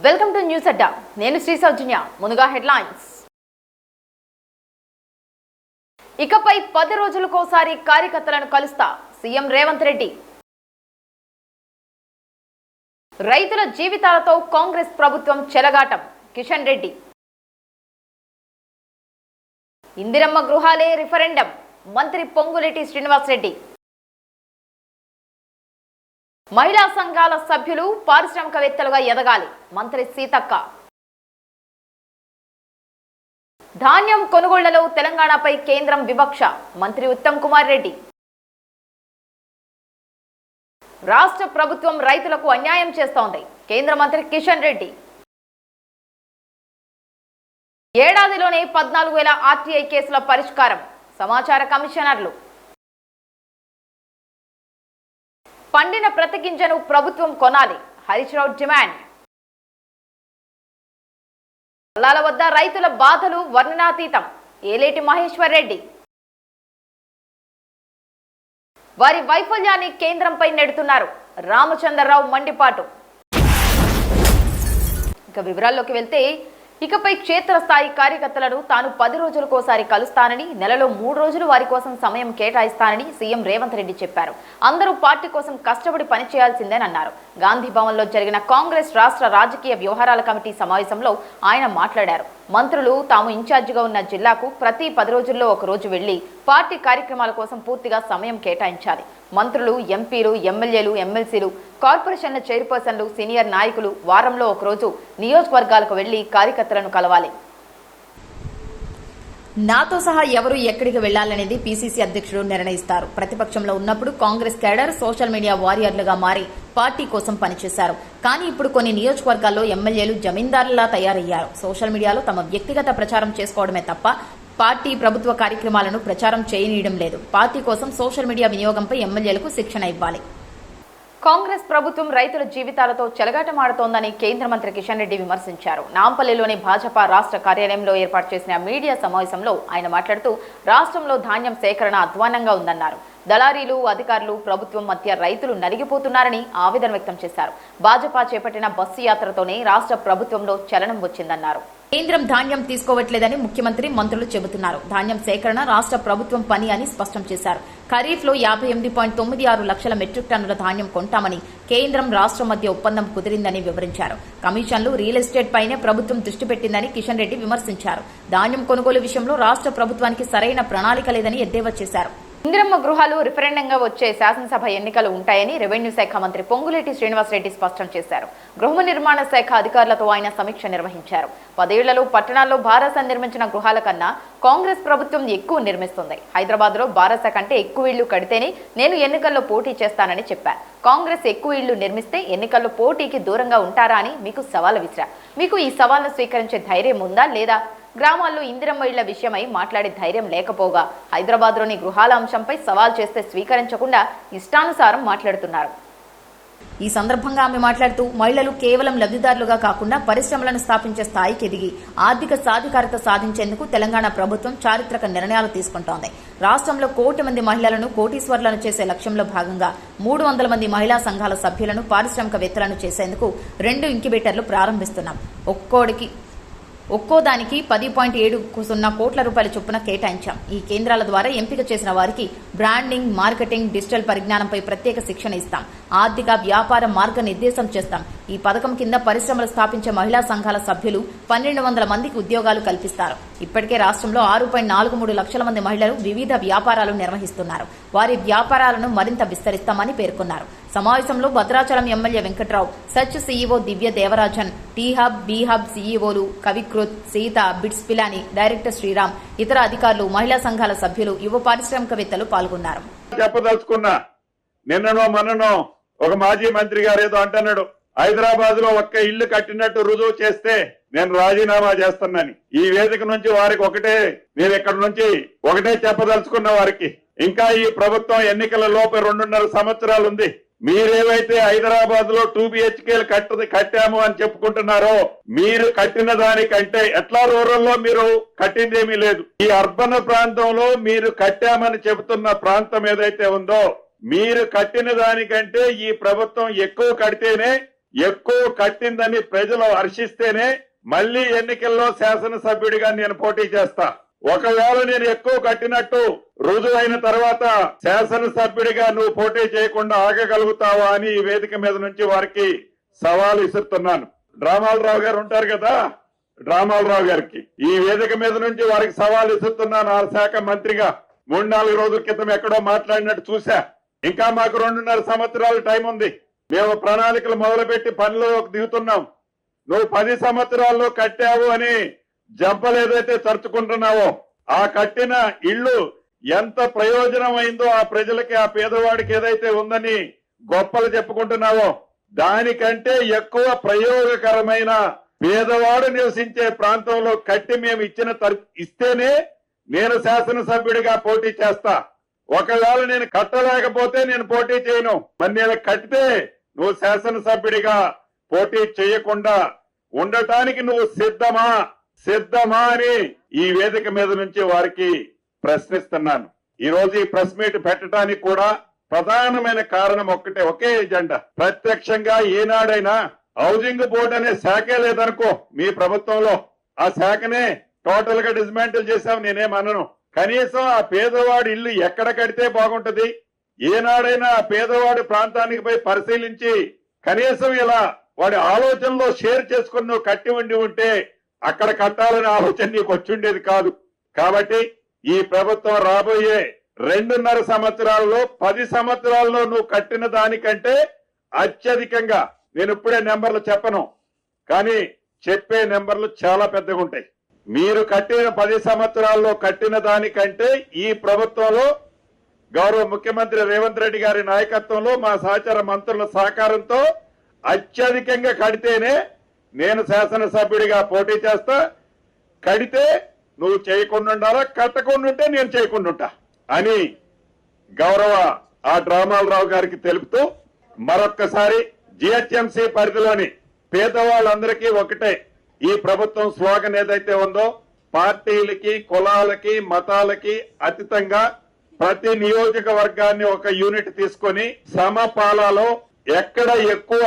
Welcome to news అడ్డా. నేను శ్రీ సౌజన్య. ముందుగా headlines. ఇకపై 10 రోజులకోసారి కార్యకర్తలను కలుస్తా సీఎం రేవంత్ రెడ్డి. రైతుల జీవితాలతో కాంగ్రెస్ ప్రభుత్వం చెలగాటం కిషన్ రెడ్డి. ఇందిరమ్మ గృహాలే రిఫరెండం మంత్రి పొంగులేటి శ్రీనివాసరెడ్డి. మహిళా సంఘాల సభ్యులు పారిశ్రామికవేత్తలుగా ఎదగాలి మంత్రి సీతక్క. ధాన్యం కొనుగోళ్లలో తెలంగాణపై కేంద్రం వివక్ష మంత్రి ఉత్తమ్ కుమార్ రెడ్డి. రాష్ట్ర ప్రభుత్వం రైతులకు అన్యాయం చేస్తోంది కేంద్ర మంత్రి కిషన్ రెడ్డి. ఏడాదిలోనే 14,000 ఆర్టీఐ కేసుల పరిష్కారం సమాచార కమిషనర్లు. పండిన ప్రతి గింజను ప్రభుత్వం కొనాలి హరీష్ రావు డిమాండ్. పొలాల వద్ద రైతుల బాధలు వర్ణనాతీతం ఏలేటి మహేశ్వర్ రెడ్డి. వారి వైఫల్యాన్ని కేంద్రంపై నెడుతున్నారు రామచంద్రరావు మండిపాటు. ఇక వివరాల్లోకి వెళ్తే, ఇకపై క్షేత్రస్థాయి కార్యకర్తలను తాను 10 రోజులకోసారి కలుస్తానని, నెలలో 3 రోజులు వారి కోసం సమయం కేటాయిస్తానని సీఎం రేవంత్ రెడ్డి చెప్పారు. అందరూ పార్టీ కోసం కష్టపడి పనిచేయాల్సిందేనన్నారు. గాంధీ భవన్లో జరిగిన కాంగ్రెస్ రాష్ట్ర రాజకీయ వ్యవహారాల కమిటీ సమావేశంలో ఆయన మాట్లాడారు. మంత్రులు తాము ఇన్ఛార్జిగా ఉన్న జిల్లాకు ప్రతి 10 రోజుల్లో ఒక రోజు వెళ్లి పార్టీ కార్యక్రమాల కోసం పూర్తిగా సమయం కేటాయించాలి. మంత్రులు, ఎంపీలు, ఎమ్మెల్యేలు, ఎమ్మెల్సీలు, కార్పొరేషన్ల చైర్పర్సన్లు, సీనియర్ నాయకులు వారంలో ఒకరోజు నియోజకవర్గాలకు వెళ్లి కార్యకర్తలను కలవాలి. నాతో సహా ఎవరు ఎక్కడికి వెళ్లాలనేది పీసీసీ అధ్యక్షుడు నిర్ణయిస్తారు. ప్రతిపక్షంలో ఉన్నప్పుడు కాంగ్రెస్ కేడర్ సోషల్ మీడియా వారియర్లుగా మారి పార్టీ కోసం పనిచేశారు. కానీ ఇప్పుడు కొన్ని నియోజకవర్గాల్లో ఎమ్మెల్యేలు జమీందారులా తయారయ్యారు. సోషల్ మీడియాలో తమ వ్యక్తిగత ప్రచారం చేసుకోవడమే తప్ప పార్టీ ప్రభుత్వ కార్యక్రమాలను ప్రచారం చేయనీయడం లేదు. పార్టీ కోసం సోషల్ మీడియా వినియోగంపై ఎమ్మెల్యేలకు శిక్షణ ఇవ్వాలి. కాంగ్రెస్ ప్రభుత్వం రైతుల జీవితాలతో చెలగాటమాడుతోందని కేంద్ర మంత్రి కిషన్ రెడ్డి విమర్శించారు. నాంపల్లిలోని భాజపా రాష్ట్ర కార్యాలయంలో ఏర్పాటు చేసిన మీడియా సమావేశంలో ఆయన మాట్లాడుతూ, రాష్ట్రంలో ధాన్యం సేకరణ అధ్వాన్నంగా ఉందన్నారు. దళారీలు, అధికారులు, ప్రభుత్వం మధ్య రైతులు నలిగిపోతున్నారని ఆవేదన వ్యక్తం చేశారు. భాజపా చేపట్టిన బస్సు యాత్రతోనే రాష్ట్ర ప్రభుత్వంలో చలనం వచ్చిందన్నారు. కేంద్రం ధాన్యం తీసుకోవట్లేదని ముఖ్యమంత్రి, మంత్రులు చెబుతున్నారు. ధాన్యం సేకరణ రాష్ట్ర ప్రభుత్వం పని అని స్పష్టం చేశారు. ఖరీఫ్ లో 58.96 లక్షల మెట్రిక్ టన్నుల ధాన్యం కొంటామని కేంద్రం, రాష్ట్రం మధ్య ఒప్పందం కుదిరిందని వివరించారు. కమిషన్లు, రియల్ ఎస్టేట్ పైనే ప్రభుత్వం దృష్టి పెట్టిందని కిషన్ రెడ్డి విమర్శించారు. ధాన్యం కొనుగోలు విషయంలో రాష్ట్ర ప్రభుత్వానికి సరైన ప్రణాళిక లేదని ఎద్దేవా చేశారు. ఇందిరమ్మ గృహాలు రిఫరెండంగా వచ్చే శాసనసభ ఎన్నికలు ఉంటాయని రెవెన్యూ శాఖ మంత్రి పొంగులేటి శ్రీనివాసరెడ్డి స్పష్టం చేశారు. గృహ నిర్మాణ శాఖ అధికారులతో ఆయన సమీక్ష నిర్వహించారు. 10 ఏళ్లలో పట్టణాల్లో భారస నిర్మించిన గృహాల కన్నా కాంగ్రెస్ ప్రభుత్వం ఎక్కువ నిర్మిస్తుంది. హైదరాబాద్ లో భారస కంటే ఎక్కువ ఇళ్లు కడితేనే నేను ఎన్నికల్లో పోటీ చేస్తానని చెప్పారు. కాంగ్రెస్ ఎక్కువ ఇళ్లు నిర్మిస్తే ఎన్నికల్లో పోటీకి దూరంగా ఉంటారా అని మీకు సవాల్ విసిరా. మీకు ఈ సవాల్ను స్వీకరించే ధైర్యం ఉందా లేదా? గ్రామాల్లో ఇందిరమ్మ ఇళ్ల విషయమై మాట్లాడే ధైర్యం లేకపోగా హైదరాబాద్లోని గృహాల అంశంపై సవాల్ చేస్తే స్వీకరించకుండా ఇష్టానుసారం మాట్లాడుతున్నారు. ఈ సందర్భంగా ఆమె మాట్లాడుతూ, మహిళలు కేవలం లబ్ధిదారులుగా కాకుండా పరిశ్రమలను స్థాపించే స్థాయికి ఎదిగి ఆర్థిక సాధికారత సాధించేందుకు తెలంగాణ ప్రభుత్వం చారిత్రక నిర్ణయాలు తీసుకుంటోంది. రాష్ట్రంలో 1 కోటి మంది మహిళలను కోటీశ్వర్లను చేసే లక్ష్యంలో భాగంగా 300 మంది మహిళా సంఘాల సభ్యులను పారిశ్రామికవేత్తలను చేసేందుకు 2 ఇంక్యుబేటర్లు ప్రారంభిస్తున్నాం. ఒక్కోదానికి 10.70 కోట్ల రూపాయల చొప్పున కేటాయించాం. ఈ కేంద్రాల ద్వారా ఎంపిక చేసిన వారికి బ్రాండింగ్, మార్కెటింగ్, డిజిటల్ పరిజ్ఞానంపై ప్రత్యేక శిక్షణ ఇస్తాం. ఆర్థిక, వ్యాపార మార్గనిర్దేశం చేస్తాం. ఈ పథకం కింద పరిశ్రమలు స్థాపించే మహిళా సంఘాల సభ్యులు 1,200 మందికి ఉద్యోగాలు కల్పిస్తారు. ఇప్పటికే రాష్ట్రంలో 6.43 లక్షల మంది మహిళలు వివిధ వ్యాపారాలు నిర్వహిస్తున్నారు. వారి వ్యాపారాలను మరింత విస్తరిస్తామని పేర్కొన్నారు. సమావేశంలో భద్రాచలం ఎమ్మెల్యే వెంకట్రావు, సచ్ CEO Divya Devarajan, T hub, B hub సీఈఓలు కవికృత్, సీత, బిట్స్ పిలాని, డైరెక్టర్ శ్రీరామ్, ఇతర అధికారులు, మహిళా సంఘాల సభ్యులు, యువ పారిశ్రామికవేత్తలు పాల్గొన్నారు. చెప్పదలుచుకున్నా, నిన్ననో మొన్ననో ఒక మాజీ మంత్రి గారు ఏదో అంటున్నాడు, హైదరాబాద్ లో ఒక్క ఇల్లు కట్టినట్టు రుజువు చేస్తే నేను రాజీనామా చేస్తున్నాను. ఈ వేదిక నుంచి వారికి నేను ఇక్కడ నుంచి ఒకటే చెప్పదలుచుకున్న వారికి, ఇంకా ఈ ప్రభుత్వం ఎన్నికల లోపు 2.5 సంవత్సరాలు ఉంది. మీరేవైతే హైదరాబాద్ లో 2 BHKలు కట్టాము అని చెప్పుకుంటున్నారో, మీరు కట్టిన దానికంటే ఎట్లా రూరల్లో మీరు కట్టిందేమీ లేదు. ఈ అర్బన్ ప్రాంతంలో మీరు కట్టామని చెబుతున్న ప్రాంతం ఏదైతే ఉందో, మీరు కట్టిన దానికంటే ఈ ప్రభుత్వం ఎక్కువ కడితేనే ఎక్కువ కట్టిందని ప్రజలు హర్షిస్తేనే మళ్ళీ ఎన్నికల్లో శాసనసభ్యుడిగా నేను పోటీ చేస్తా. ఒకవేళ నేను ఎక్కువ కట్టినట్టు రుజువైన తర్వాత శాసనసభ్యుడిగా నువ్వు పోటీ చేయకుండా ఆగగలుగుతావా అని ఈ వేదిక మీద నుంచి వారికి సవాలు ఇస్తున్నాను. డ్రామాలరావు గారు ఉంటారు కదా, డ్రామాలరావు గారికి ఈ వేదిక మీద నుంచి వారికి సవాలు ఇస్తున్నాను. ఆ శాఖ మంత్రిగా 3-4 రోజుల క్రితం ఎక్కడో మాట్లాడినట్టు చూసా. ఇంకా మాకు 2.5 సంవత్సరాల టైం ఉంది. మేము ప్రణాళికలు మొదలుపెట్టి పనిలో దిగుతున్నాం. నువ్వు 10 సంవత్సరాల్లో కట్టావు అని జంపలు ఏదైతే తరుచుకుంటున్నావో ఆ కట్టిన ఇల్లు ఎంత ప్రయోజనం అయిందో ఆ ప్రజలకి, ఆ పేదవాడికి ఏదైతే ఉందని గొప్పలు చెప్పుకుంటున్నావో దానికంటే ఎక్కువ ప్రయోగకరమైన పేదవాడు నివసించే ప్రాంతంలో కట్టి మేము ఇస్తేనే నేను శాసనసభ్యుడిగా పోటీ చేస్తా. ఒకవేళ నేను కట్టలేకపోతే నేను పోటీ చేయను. మరి నేను కట్టితే నువ్వు శాసనసభ్యుడిగా పోటీ చేయకుండా ఉండటానికి నువ్వు సిద్ధమా అని ఈ వేదిక మీద నుంచి వారికి ప్రశ్నిస్తున్నాను. ఈ రోజు ఈ ప్రెస్ మీట్ పెట్టడానికి కూడా ప్రధానమైన కారణం ఒకే ఎజెండా. ప్రత్యక్షంగా ఏనాడైనా హౌసింగ్ బోర్డు అనే శాఖే లేదనుకో మీ ప్రభుత్వంలో, ఆ శాఖనే టోటల్ గా డిస్మాంటిల్ చేశాం. నేనేమనను. కనీసం ఆ పేదవాడి ఇల్లు ఎక్కడ కడితే బాగుంటది, ఏనాడైనా ఆ పేదవాడి ప్రాంతానికి పోయి పరిశీలించి కనీసం ఇలా వాడి ఆలోచనలో షేర్ చేసుకుని నువ్వు కట్టి ఉంటే అక్కడ కట్టాలనే ఆలోచన నీకు వచ్చుండేది కాదు. కాబట్టి ఈ ప్రభుత్వం రాబోయే 2.5 సంవత్సరాల్లో 10 సంవత్సరాల్లో నువ్వు కట్టిన దానికంటే అత్యధికంగా, నేను ఇప్పుడే నెంబర్లు చెప్పను కానీ చెప్పే నెంబర్లు చాలా పెద్దగా ఉంటాయి. మీరు కట్టిన 10 సంవత్సరాల్లో కట్టిన దానికంటే ఈ ప్రభుత్వంలో గౌరవ ముఖ్యమంత్రి రేవంత్ రెడ్డి గారి నాయకత్వంలో మా సహచర మంత్రుల సహకారంతో అత్యధికంగా కడితేనే నేను శాసనసభ్యుడిగా పోటీ చేస్తా. కడితే నువ్వు చేయకుండా ఉండాలా, కట్టకుండా ఉంటే నేను చేయకుండా ఉంటా అని గౌరవ ఆ డ్రామాలరావు గారికి తెలుపుతూ మరొక్కసారి జిహెచ్ఎంసీ పరిధిలోని పేదవాళ్ళందరికీ ఒకటే ఈ ప్రభుత్వం స్లోగన్ ఏదైతే ఉందో, పార్టీలకి, కులాలకి, మతాలకి అతీతంగా ప్రతి నియోజకవర్గాన్ని ఒక యూనిట్ తీసుకొని సమపాలలో ఎక్కడ ఎక్కువ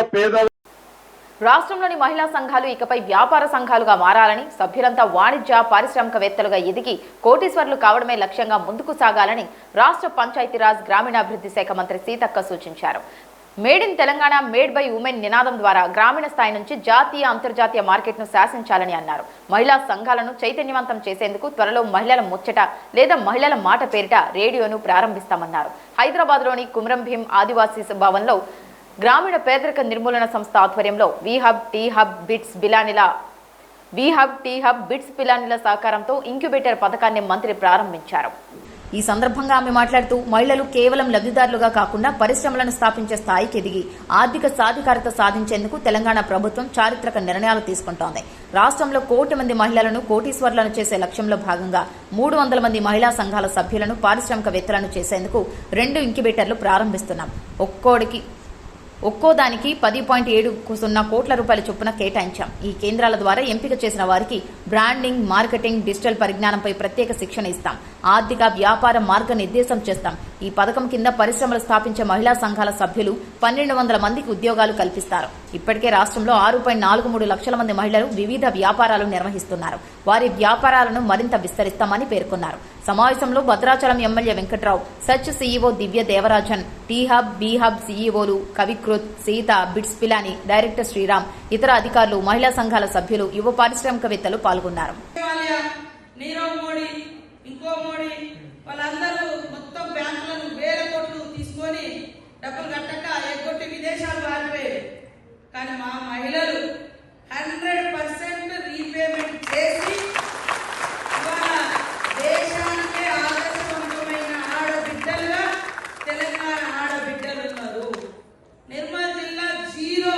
రాష్ట్రంలోని మహిళా సంఘాలు ఇకపై వ్యాపార సంఘాలుగా మారాలని, సభ్యులంతా వాణిజ్య పారిశ్రామికవేత్తలుగా ఎదిగి కోటీశ్వర్లు కావడమే లక్ష్యంగా ముందుకు సాగాలని రాష్ట్ర పంచాయతీరాజ్ గ్రామీణాభివృద్ధి శాఖ మంత్రి సీతక్క సూచించారు. Made in Telangana, made by women నినాదం ద్వారా గ్రామీణ స్థాయి నుంచి జాతీయ, అంతర్జాతీయ మార్కెట్ను శాసించాలని అన్నారు. మహిళా సంఘాలను చైతన్యవంతం చేసేందుకు త్వరలో మహిళల ముచ్చట లేదా మహిళల మాట పేరిట రేడియోను ప్రారంభిస్తామన్నారు. హైదరాబాద్లోని కుమ్రం భీం ఆదివాసీ భవన్లో గ్రామీణ పేదరిక నిర్మూలన సంస్థ ఆధ్వర్యంలో వీహబ్ టీ హబ్ బిట్స్ పిలానిల సహకారంతో ఇంక్యుబేటర్ పథకాన్ని మంత్రి ప్రారంభించారు. ఈ సందర్భంగా ఆమె మాట్లాడుతూ మహిళలు కేవలం లబ్ధిదారులుగా కాకుండా పరిశ్రమలను స్థాపించే స్థాయికి ఎదిగి ఆర్థిక సాధికారత సాధించేందుకు తెలంగాణ ప్రభుత్వం చారిత్రక నిర్ణయాలు తీసుకుంటోంది. రాష్ట్రంలో 1 కోటి మంది మహిళలను కోటీశ్వర్లను చేసే లక్ష్యంలో భాగంగా 300 మంది మహిళా సంఘాల సభ్యులను పారిశ్రామికవేత్తలను చేసేందుకు 2 ఇంక్యుబేటర్లు ప్రారంభిస్తున్నాం. ఒక్కోదానికి 10.70 కోట్ల రూపాయల చొప్పున కేటాయించాం. ఈ కేంద్రాల ద్వారా ఎంపిక చేసిన వారికి బ్రాండింగ్, మార్కెటింగ్, డిజిటల్ పరిజ్ఞానంపై ప్రత్యేక శిక్షణ ఇస్తాం. ఆర్థిక వ్యాపార మార్గనిర్దేశం చేస్తాం. ఈ పథకం కింద పరిశ్రమలు స్థాపించే మహిళా సంఘాల సభ్యులు 1200 మందికి ఉద్యోగాలు కల్పిస్తారు. ఇప్పటికే రాష్ట్రంలో 6.43 లక్షల మంది మహిళలు వివిధ వ్యాపారాలు నిర్వహిస్తున్నారు. వారి వ్యాపారాలను మరింత విస్తరిస్తామని పేర్కొన్నారు. సమావేశంలో భద్రాచలం ఎమ్మెల్యే వెంకట్రావు, సచ్ CEO Divya Devarajan, T hub, B hub సీఈఓలు కవికృత్, సీత, బిట్స్ పిలాని, డైరెక్టర్ శ్రీరామ్, ఇతర అధికారులు, మహిళా సంఘాల సభ్యులు, యువ పారిశ్రామికవేత్తలు పాల్గొన్నారు. వాళ్ళందరూ మొత్తం బ్యాంకులను వేల కోట్లు తీసుకొని డబ్బులు కట్టక ఎగ్గొట్టి విదేశాలు పారిపోయారు. కానీ మా మహిళలు 100% రీపేమెంట్ చేసి ఇవాళ దేశానికే ఆదర్శవంతమైన ఆడబిడ్డలుగా తెలంగాణ ఆడబిడ్డలు ఉన్నారు. నిర్మల్ జిల్లా 0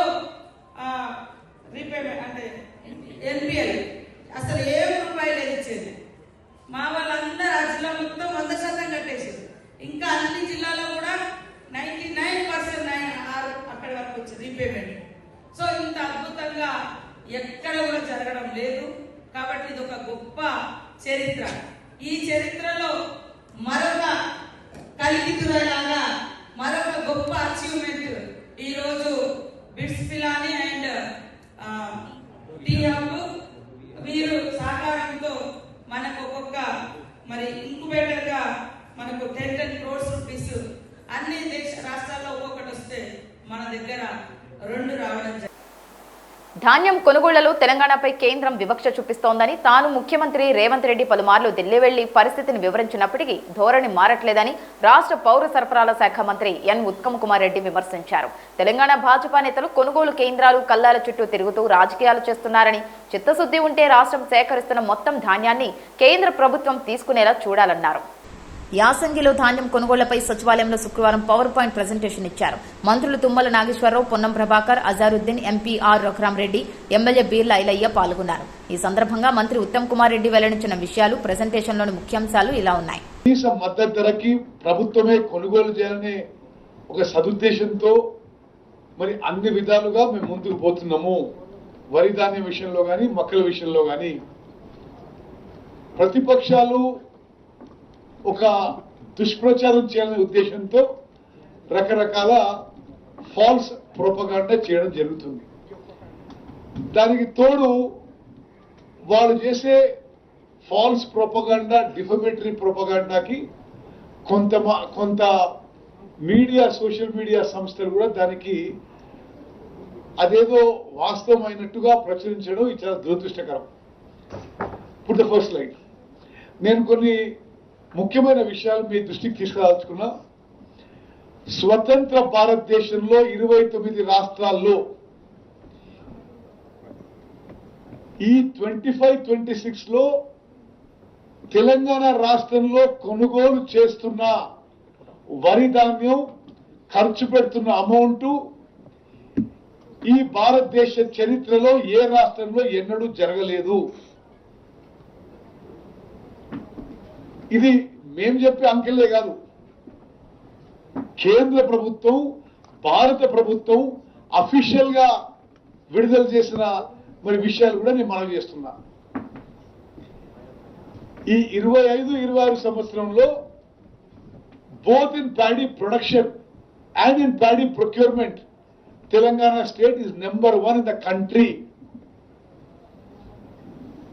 రీపేమెంట్ అంటే ఎన్పిఎల్ అసలు ఏం రూపాయలు ఇచ్చేది. మా వాళ్ళందరూ ఆ జిల్లా మొత్తం 100% కట్టేసారు. ఇంకా అన్ని జిల్లాలో కూడా 99% అక్కడి వరకు వచ్చింది రీపేమెంట్. సో ఇంత అద్భుతంగా ఎక్కడ కూడా జరగడం లేదు. కాబట్టి ఇది ఒక గొప్ప చరిత్ర. ఈ చరిత్రలో మరొక కలిగితురలాగా మరొక గొప్ప అచీవ్మెంట్ ఈరోజు బిట్స్ పిలాని 2 రావడం జరిగింది. ధాన్యం కొనుగోళ్లలో తెలంగాణపై కేంద్రం వివక్ష చూపిస్తోందని తాను ముఖ్యమంత్రి రేవంత్ రెడ్డి పలుమార్లు ఢిల్లీ వెళ్లి పరిస్థితిని వివరించినప్పటికీ ధోరణి మారట్లేదని రాష్ట్ర పౌర సరఫరాల శాఖ మంత్రి ఎన్ ఉత్తమ్ కుమార్ రెడ్డి విమర్శించారు. తెలంగాణ భాజపా నేతలు కొనుగోలు కేంద్రాలు కల్లాల చుట్టూ తిరుగుతూ రాజకీయాలు చేస్తున్నారని, చిత్తశుద్ధి ఉంటే రాష్ట్రం సేకరిస్తున్న మొత్తం ధాన్యాన్ని కేంద్ర ప్రభుత్వం తీసుకునేలా చూడాలన్నారు. యాసంగిలో ధాన్యం కొనుగోళ్లపై సచివాలయంలో శుక్రవారం పవర్ పాయింట్ ప్రెజెంటేషన్ ఇచ్చారు. మంత్రులు Tummala Nageswara Rao, Ponnam Prabhakar, Azharuddin, MP R Raghurama Reddy, MLA Beerla Ilaiah పాల్గొన్నారు. ఈ సందర్భంగా మంత్రి ఉత్తమ్ కుమార్ రెడ్డి వెల్లడించిన విషయాలు, ప్రెజెంటేషన్లోని ముఖ్యాంశాలు ఇలా ఉన్నాయి. కనీస మద్దతు ధరకి ప్రభుత్వమే కొనుగోలు చేయాలనే ఒక సదుద్దేశంతో మరి అన్ని విధాలుగా మేము ముందుకు పోతున్నాము. వరి ధాన్యం విషయంలో కానీ, మొక్కల విషయంలో కానీ ప్రతిపక్షాలు ఒక దుష్ప్రచారం చేయాలనే ఉద్దేశంతో రకరకాల ఫాల్స్ ప్రొపగాండా చేయడం జరుగుతుంది. దానికి తోడు వాళ్ళు చేసే ఫాల్స్ ప్రొపగాండా, డిఫమేటరీ ప్రొపగాండాకి కొంత మీడియా, సోషల్ మీడియా సంస్థలు కూడా దానికి అదేదో వాస్తవమైనట్టుగా ప్రచురించడం ఇది చాలా దురదృష్టకరం. ఇప్పుడు ద ఫస్ట్ లైట్ నేను కొన్ని ముఖ్యమైన విషయాలు మీ దృష్టికి తీసుకురాల్చుకున్నా. స్వతంత్ర భారతదేశంలో 29 రాష్ట్రాల్లో ఈ 25-26 లో తెలంగాణ రాష్ట్రంలో కొనుగోలు చేస్తున్న వరి ధాన్యం ఖర్చు పెడుతున్న అమౌంట్ ఈ భారతదేశ చరిత్రలో ఏ రాష్ట్రంలో ఎన్నడూ జరగలేదు. ఇది మేము చెప్పే అంకెలే కాదు, కేంద్ర ప్రభుత్వం, భారత ప్రభుత్వం అఫీషియల్ గా విడుదల చేసిన మరి విషయాలు కూడా నేను మనవి చేస్తున్నా. ఈ 25-26 సంవత్సరంలో both in paddy production and in paddy procurement Telangana state is number 1 in the country.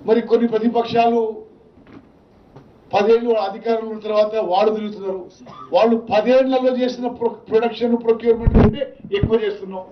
మరి కొన్ని ప్రతిపక్షాలు 10 ఏళ్ళు అధికారంలో ఉన్న తర్వాత వాడు తిరుగుతున్నారు. వాళ్ళు 10 ఏళ్లలో చేసిన ప్రొడక్షన్, ప్రొక్యూర్మెంట్ కంటే ఎక్కువ చేస్తున్నాం.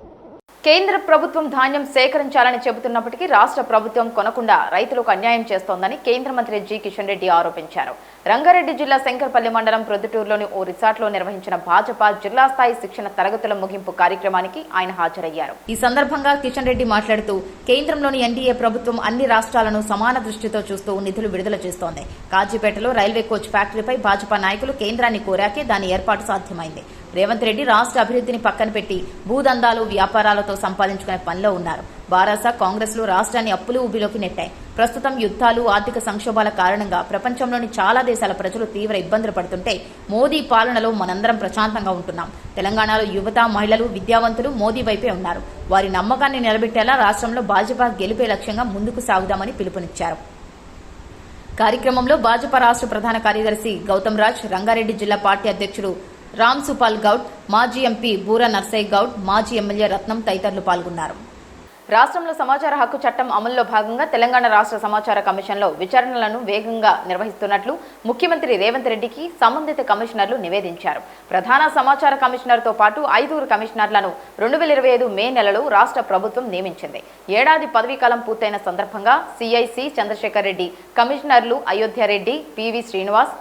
కేంద్ర ప్రభుత్వం ధాన్యం సేకరించాలని చెబుతున్నప్పటికీ రాష్ట్ర ప్రభుత్వం కొనకుండా రైతులకు అన్యాయం చేస్తోందని కేంద్ర మంత్రి జి కిషన్ రెడ్డి ఆరోపించారు. రంగారెడ్డి జిల్లా శంకర్పల్లి మండలం ప్రొద్దుటూరులోని ఓ రిసార్ట్లో నిర్వహించిన భాజపా జిల్లా స్థాయి శిక్షణ తరగతుల ముగింపు కార్యక్రమానికి ఆయన హాజరయ్యారు. ఈ సందర్భంగా కిషన్ రెడ్డి మాట్లాడుతూ కేంద్రంలోని ఎన్డీఏ ప్రభుత్వం అన్ని రాష్ట్రాలను సమాన దృష్టితో చూస్తూ నిధులు విడుదల చేస్తోంది. కాజీపేటలో రైల్వే కోచ్ ఫ్యాక్టరీపై భాజపా నాయకులు కేంద్రాన్ని కోరాకే దాని ఏర్పాటు సాధ్యమైంది. రేవంత్ రెడ్డి రాష్ట్ర అభివృద్ధిని పక్కన పెట్టి భూదందాలు, వ్యాపారాలతో సంపాదించుకునే పనిలో ఉన్నారు. బారాస, కాంగ్రెస్లు రాష్ట్రాన్ని అప్పులు ఊబిలోకి నెట్టాయి. ప్రస్తుతం యుద్ధాలు, ఆర్థిక సంక్షోభాల కారణంగా ప్రపంచంలోని చాలా దేశాల ప్రజలు తీవ్ర ఇబ్బందులు పడుతుంటే మోదీ పాలనలో మనందరం ప్రశాంతంగా ఉంటున్నాం. తెలంగాణలో యువత, మహిళలు, విద్యావంతులు మోదీ వైపే ఉన్నారు. వారి నమ్మకాన్ని నిలబెట్టేలా రాష్ట్రంలో భాజపా గెలిపే లక్ష్యంగా ముందుకు సాగుదామని పిలుపునిచ్చారు. కార్యక్రమంలో భాజపా రాష్ట్ర ప్రధాన కార్యదర్శి గౌతమ్ రాజ్, రంగారెడ్డి జిల్లా పార్టీ అధ్యక్షుడు రామ్ సుపాల్ గౌడ్, మాజీ ఎంపీ బూర నర్సయ్య గౌడ్, మాజీ ఎమ్మెల్యే రత్నం తదితరులు పాల్గొన్నారు. రాష్ట్రంలో సమాచార హక్కు చట్టం అమల్లో భాగంగా తెలంగాణ రాష్ట్ర సమాచార కమిషన్లో విచారణలను వేగంగా నిర్వహిస్తున్నట్లు ముఖ్యమంత్రి రేవంత్ రెడ్డికి సంబంధిత కమిషనర్లు నివేదించారు. ప్రధాన సమాచార కమిషనర్తో పాటు 5 కమిషనర్లను 2025 మే నెలలో రాష్ట్ర ప్రభుత్వం నియమించింది. ఏడాది పదవీకాలం పూర్తయిన సందర్భంగా సిఐసి చంద్రశేఖర్ రెడ్డి, కమిషనర్లు అయోధ్యారెడ్డి, పివి శ్రీనివాస్,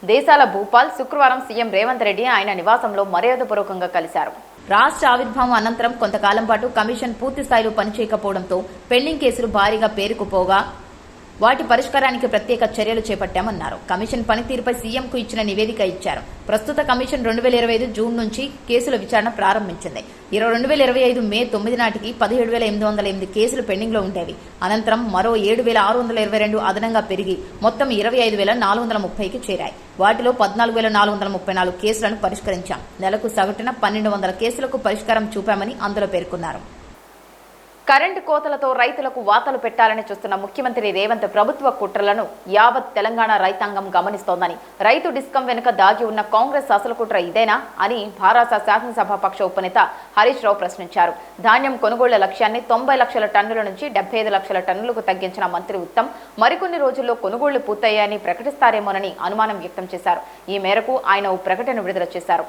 దేశాల భూపాల్ శుక్రవారం సీఎం రేవంత్ రెడ్డి ఆయన నివాసంలో మర్యాదపూర్వకంగా కలిశారు. రాష్ట్ర ఆవిర్భావం అనంతరం కొంతకాలం పాటు కమిషన్ పూర్తి స్థాయిలో పనిచేయకపోవడంతో పెండింగ్ కేసులు భారీగా పేరుకుపోగా వాటి పరిష్కారానికి ప్రత్యేక చర్యలు చేపట్టామన్నారు. కమిషన్ పనితీరుపై సీఎంకు ఇచ్చిన నివేదిక ఇచ్చారు. ప్రస్తుత కమిషన్ 2025 జూన్ నుంచి కేసుల విచారణ ప్రారంభించింది. 2025 మే 9 నాటికి 17,808 కేసులు పెండింగ్లో ఉండేవి. అనంతరం మరో 7,622 అదనంగా పెరిగి మొత్తం 25,430కి చేరాయి. వాటిలో 14,434 కేసులను పరిష్కరించాం. నెలకు సగటున 1,200 కేసులకు పరిష్కారం చూపామని అందులో పేర్కొన్నారు. కరెంటు కోతలతో రైతులకు వాతలు పెట్టాలని చూస్తున్న ముఖ్యమంత్రి రేవంత్ ప్రభుత్వ కుట్రలను యావత్ తెలంగాణ రైతాంగం గమనిస్తోందని, రైతు డిస్కం వెనుక దాగి ఉన్న కాంగ్రెస్ అసలు కుట్ర ఇదేనా అని భారాస శాసనసభాపక్ష ఉపనేత హరీష్ రావు ప్రశ్నించారు. ధాన్యం కొనుగోళ్ల లక్ష్యాన్ని 90 లక్షల టన్నుల నుంచి 75 లక్షల టన్నులకు తగ్గించిన మంత్రి ఉత్తమ్ మరికొన్ని రోజుల్లో కొనుగోళ్లు పూర్తయ్యాయని ప్రకటిస్తారేమోనని అనుమానం వ్యక్తం చేశారు. ఈ మేరకు ఆయన ఓ ప్రకటన విడుదల చేశారు.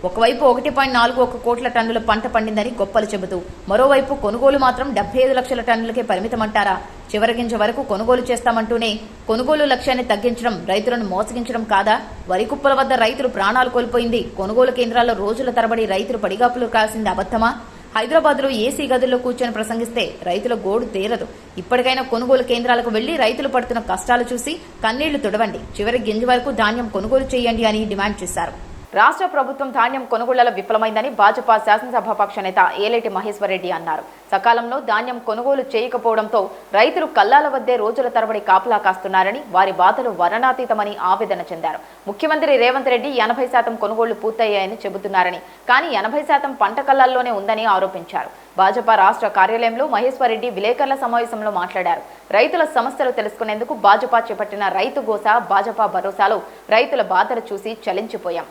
ఒకవైపు 1.41 కోట్ల టన్నుల పంట పండిందని గొప్పలు చెబుతూ మరోవైపు కొనుగోలు మాత్రం 75 లక్షల టన్నులకే పరిమితమంటారా? చివరి గింజ వరకు కొనుగోలు చేస్తామంటూనే కొనుగోలు లక్ష్యాన్ని తగ్గించడం రైతులను మోసగించడం కాదా? వరి కుప్పల వద్ద రైతులు ప్రాణాలు కోల్పోయింది, కొనుగోలు కేంద్రాల్లో రోజుల తరబడి రైతులు పడిగాపులు కాల్సింది అబద్ధమా? హైదరాబాద్లో ఏసీ గదుల్లో కూర్చొని ప్రసంగిస్తే రైతుల గోడు తీరదు. ఇప్పటికైనా కొనుగోలు కేంద్రాలకు వెళ్లి రైతులు పడుతున్న కష్టాలు చూసి కన్నీళ్లు తుడవండి, చివరి గింజ వరకు ధాన్యం కొనుగోలు చేయండి అని డిమాండ్ చేశారు. రాష్ట్ర ప్రభుత్వం ధాన్యం కొనుగోళ్లలో విఫలమైందని భాజపా శాసనసభాపక్ష నేత ఏలేటి మహేశ్వర్ రెడ్డి అన్నారు. సకాలంలో ధాన్యం కొనుగోలు చేయకపోవడంతో రైతులు కల్లాల వద్దే రోజుల తరబడి కాపలా కాస్తున్నారని, వారి బాధలు వర్ణనాతీతమని ఆవేదన చెందారు. ముఖ్యమంత్రి రేవంత్ రెడ్డి 80% కొనుగోళ్లు పూర్తయ్యాయని చెబుతున్నారని, కానీ 80% పంట కల్లాల్లోనే ఉందని ఆరోపించారు. భాజపా రాష్ట్ర కార్యాలయంలో మహేశ్వర్ రెడ్డి విలేకరుల సమావేశంలో మాట్లాడారు. రైతుల సమస్యలు తెలుసుకునేందుకు భాజపా చేపట్టిన రైతు గోస, భాజపా భరోసాలో రైతుల బాధలు చూసి చలించిపోయాం.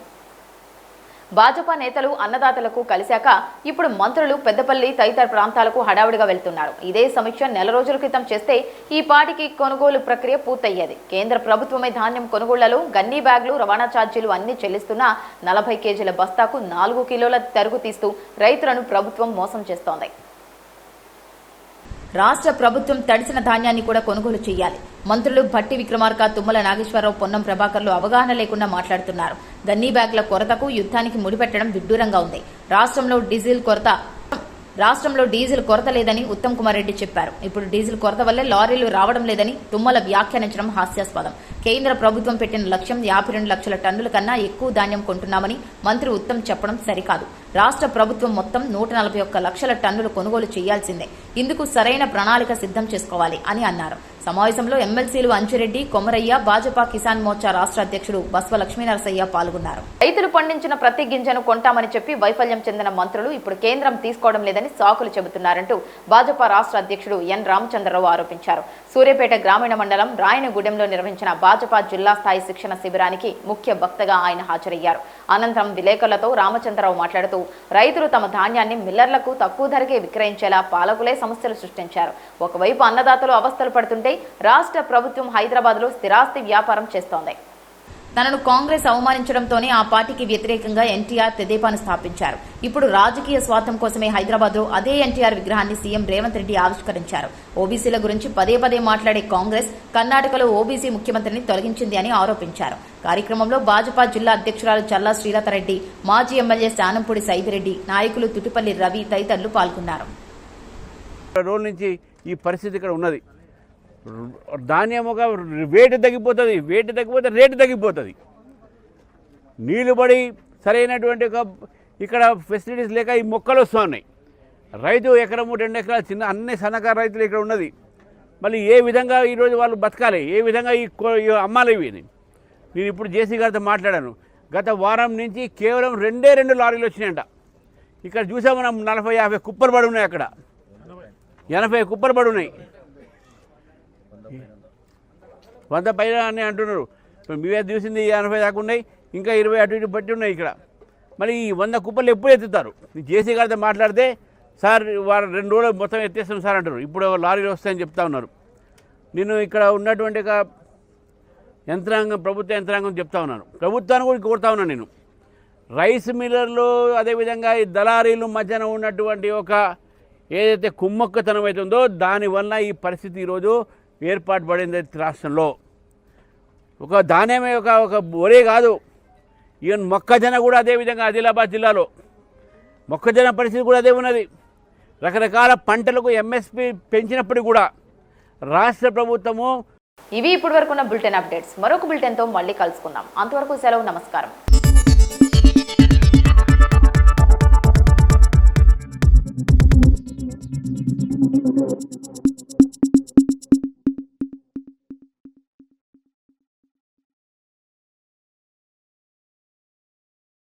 భాజపా నేతలు అన్నదాతలకు కలిశాక ఇప్పుడు మంత్రులు పెద్దపల్లి తదితర ప్రాంతాలకు హడావుడిగా వెళ్తున్నారు. ఇదే సమీక్ష నెల రోజుల క్రితం చేస్తే ఈ పాటికి కొనుగోలు ప్రక్రియ పూర్తయ్యేది. కేంద్ర ప్రభుత్వమే ధాన్యం కొనుగోళ్లలో గన్నీ బ్యాగులు, రవాణా ఛార్జీలు అన్ని చెల్లిస్తున్నా 40 కేజీల బస్తాకు 4 కిలోల తరుగు తీస్తూ రైతులను ప్రభుత్వం మోసం చేస్తోంది. రాష్ట్ర ప్రభుత్వం తడిసిన ధాన్యాన్ని కూడా కొనుగోలు చేయాలి. మంత్రులు భట్టి విక్రమార్క, తుమ్మల నాగేశ్వరరావు, పొన్నం ప్రభాకర్లు అవగాహన లేకుండా మాట్లాడుతున్నారు. గన్నీ బ్యాగుల కొరతకు యుద్ధానికి ముడిపెట్టడం విడ్డూరంగా ఉంది. రాష్ట్రంలో డీజిల్ కొరత లేదని ఉత్తమ్ కుమార్ రెడ్డి చెప్పారు. ఇప్పుడు డీజిల్ కొరత వల్లే లారీలు రావడం లేదని తుమ్మల వ్యాఖ్యానించడం హాస్యాస్పదం. కేంద్ర ప్రభుత్వం పెట్టిన లక్ష్యం 52 లక్షల టన్నుల కన్నా ఎక్కువ ధాన్యం కొంటున్నామని మంత్రి ఉత్తమ్ చెప్పడం సరికాదు. రాష్ట్ర ప్రభుత్వం మొత్తం 141 లక్షల టన్నులు కొనుగోలు చేయాల్సిందే. ఇందుకు సరైన ప్రణాళిక సిద్ధం చేసుకోవాలి అని అన్నారు. సమావేశంలో ఎమ్మెల్సీలు అంజిరెడ్డి, కొమరయ్య, భాజపా కిసాన్ మోర్చా రాష్ట్ర అధ్యక్షుడు బస్వ లక్ష్మీనరసయ్య పాల్గొన్నారు. రైతులు పండించిన ప్రతి గింజను కొంటామని చెప్పి వైఫల్యం చెందిన మంత్రులు ఇప్పుడు కేంద్రం తీసుకోవడం లేదని సాకులు చెబుతున్నారంటూ భాజపా రాష్ట్ర అధ్యక్షుడు ఎన్ రామచంద్రరావు ఆరోపించారు. సూర్యాపేట గ్రామీణ మండలం రాయనగూడెంలో నిర్వహించిన భాజపా జిల్లా స్థాయి శిక్షణ శిబిరానికి ముఖ్య వక్తగా ఆయన హాజరయ్యారు. అనంతరం విలేకరులతో రామచంద్రరావు మాట్లాడుతూ రైతులు తమ ధాన్యాన్ని మిల్లర్లకు తక్కువ ధరకే విక్రయించేలా పాలకులే సమస్యలు సృష్టించారు. ఒకవైపు అన్నదాతలు అవస్థలు పడుతుంటే రాష్ట్ర ప్రభుత్వం హైదరాబాద్లో స్థిరాస్తి వ్యాపారం చేస్తోంది. తనను కాంగ్రెస్ అవమానించడంతోనే ఆ పార్టీకి వ్యతిరేకంగా ఎన్టీఆర్ తెదేపాను స్థాపించారు. ఇప్పుడు రాజకీయ స్వార్థం కోసమే హైదరాబాద్లో అదే ఎన్టీఆర్ విగ్రహాన్ని సీఎం రేవంత్ రెడ్డి ఆవిష్కరించారు. ఓబీసీల గురించి పదే పదే మాట్లాడే కాంగ్రెస్ కర్ణాటకలో ఓబీసీ ముఖ్యమంత్రిని తొలగించింది అని ఆరోపించారు. కార్యక్రమంలో భాజపా జిల్లా అధ్యక్షురాలు చల్లా శ్రీలతారెడ్డి, మాజీ ఎమ్మెల్యే స్థానంపూడి సైదిరెడ్డి, నాయకులు తుటిపల్లి రవి తదితరులు పాల్గొన్నారు. రోజు నుంచి ఈ పరిస్థితి ఇక్కడ ఉన్నది. ధాన్యముగా రేటు తగ్గిపోతుంది, రేటు తగ్గిపోతుంది. నీళ్లు పడి సరైనటువంటి ఇక్కడ ఫెసిలిటీస్ లేక ఈ మొక్కలు వస్తూ ఉన్నాయి. రైతు ఎకరము 2 ఎకరాలు చిన్న అన్ని సన్నకారు రైతులు ఇక్కడ ఉన్నది. మళ్ళీ ఏ విధంగా ఈరోజు వాళ్ళు బతకాలి, ఏ విధంగా ఈ అమ్మాలి ఇవి. నేను ఇప్పుడు జేసీ గారితో మాట్లాడాను. గత వారం నుంచి కేవలం 2 లారీలు వచ్చినాయంట. ఇక్కడ చూసాం మనం 40-50 కుప్పలు పడి ఉన్నాయి. అక్కడ 80 కుప్పలు పడి ఉన్నాయి. 100 పైన అని అంటున్నారు. మీవే చూసింది 80 దాకా ఉన్నాయి, ఇంకా 20 అటు ఇటు బట్టి ఉన్నాయి ఇక్కడ. మరి ఈ 100 కుప్పలు ఎప్పుడు ఎత్తుతారు? జేసీ గారితో మాట్లాడితే సార్ వారు 2 రోజులు మొత్తం ఎత్తేస్తాం సార్ అంటారు. ఇప్పుడు లారీలు వస్తాయని చెప్తా ఉన్నారు. నేను ఇక్కడ ఉన్నటువంటి ఒక యంత్రాంగం, ప్రభుత్వ యంత్రాంగం చెప్తా ఉన్నాను, ప్రభుత్వాన్ని కూడా కోరుతా ఉన్నాను. నేను రైస్ మిల్లర్లు అదేవిధంగా ఈ దళారీలు మధ్యన ఉన్నటువంటి ఒక ఏదైతే కుమ్మక్కతనం అవుతుందో దానివల్ల ఈ పరిస్థితి ఈరోజు ఏర్పాటు పడింది రాష్ట్రంలో. ఒక ధాన్యమే ఒక ఒరే కాదు, ఈవెన్ మొక్కజొన్న కూడా అదేవిధంగా ఆదిలాబాద్ జిల్లాలో మొక్కజొన్న పరిస్థితి కూడా అదే ఉన్నది. రకరకాల పంటలకు ఎంఎస్పి పెంచినప్పుడు కూడా రాష్ట్ర ప్రభుత్వము. ఇవి ఇప్పటి వరకు ఉన్న బులెటిన్ అప్డేట్స్. మరొక బులెటిన్తో మళ్ళీ కలుసుకుందాం. అంతవరకు సెలవు, నమస్కారం.